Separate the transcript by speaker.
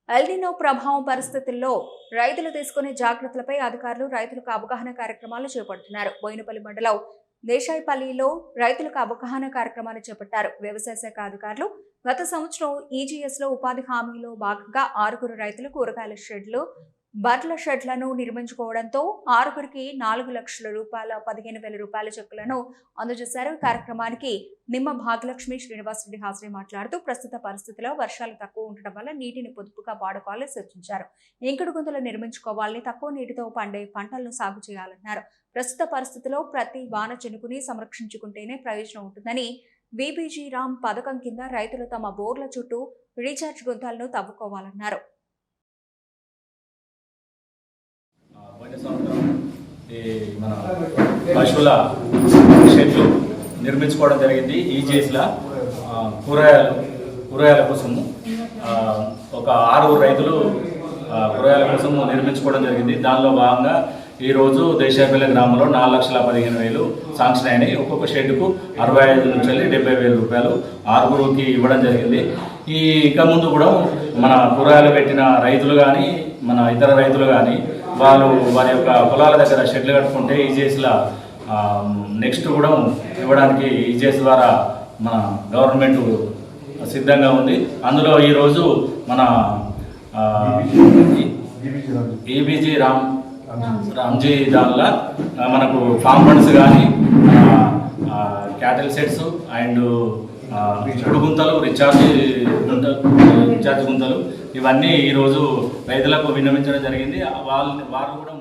Speaker 1: El Niño ప్రభావం పరిస్థితుల్లో రైతులు తీసుకునే జాగ్రత్తలపై అధికారులు రైతులకు అవగాహన కార్యక్రమాలు చేపడుతున్నారు. బోయినపల్లి మండలం దేశాయిపల్లిలో రైతులకు అవగాహన కార్యక్రమాన్ని చేపట్టారు. వ్యవసాయ శాఖ అధికారులు గత సంవత్సరం ఈజీఎస్ లో ఉపాధి హామీలో భాగంగా 6 రైతులు కూరగాయల షెడ్లు, బర్ల షెడ్లను నిర్మించుకోవడంతో 6కి 4 లక్షల రూపాయల 15,000 రూపాయల చెక్కులను అందజేశారు. కార్యక్రమానికి నిమ్మ భాగ్యలక్ష్మి శ్రీనివాసరెడ్డి హాజరై మాట్లాడుతూ ప్రస్తుత పరిస్థితుల్లో వర్షాలు తక్కువ ఉండటం వల్ల నీటిని పొదుపుగా వాడుకోవాలని సూచించారు. ఇంకుడు గుంతలు నిర్మించుకోవాలని, తక్కువ నీటితో పండే పంటలను సాగు చేయాలన్నారు. ప్రస్తుత పరిస్థితుల్లో ప్రతి వాన చినుకుని సంరక్షించుకుంటేనే ప్రయోజనం ఉంటుందని, వీబీజీ రామ్ పథకం కింద రైతులు తమ బోర్ల చుట్టూ రీఛార్జ్ గుంతలను తవ్వుకోవాలన్నారు.
Speaker 2: మన పశువుల షెడ్లు నిర్మించుకోవడం జరిగింది. ఈజీఎస్లా కూరగాయల కోసము ఒక 6 రైతులు కూరగాయల కోసం నిర్మించుకోవడం జరిగింది. దానిలో భాగంగా ఈరోజు దేశాయపల్లి గ్రామంలో 4,15,000 శాంక్షన్ అయినాయి. ఒక్కొక్క షెడ్కు 65 నుంచి 70,000 రూపాయలు 6కి ఇవ్వడం జరిగింది. ఇక ముందు కూడా మన కూరగాయలు పెట్టిన రైతులు కానీ, మన ఇతర రైతులు కానీ వాళ్ళు వారి యొక్క పొలాల దగ్గర షెడ్లు కట్టుకుంటే ఈజీఎస్లా నెక్స్ట్ కూడా ఇవ్వడానికి ఈజీఎస్ ద్వారా మన గవర్నమెంట్ సిద్ధంగా ఉంది. అందులో ఈరోజు మన ఈబీజీ రామ్జీ దానిలో మనకు ఫామ్ ఫండ్స్ కానీ, క్యాటిల్ సెట్స్ అండ్ ఇప్పుడు గుంతలు, రీఛార్జ్ గుంతలు ఇవన్నీ ఈరోజు రైతులకు విన్నవించడం జరిగింది. వారు కూడా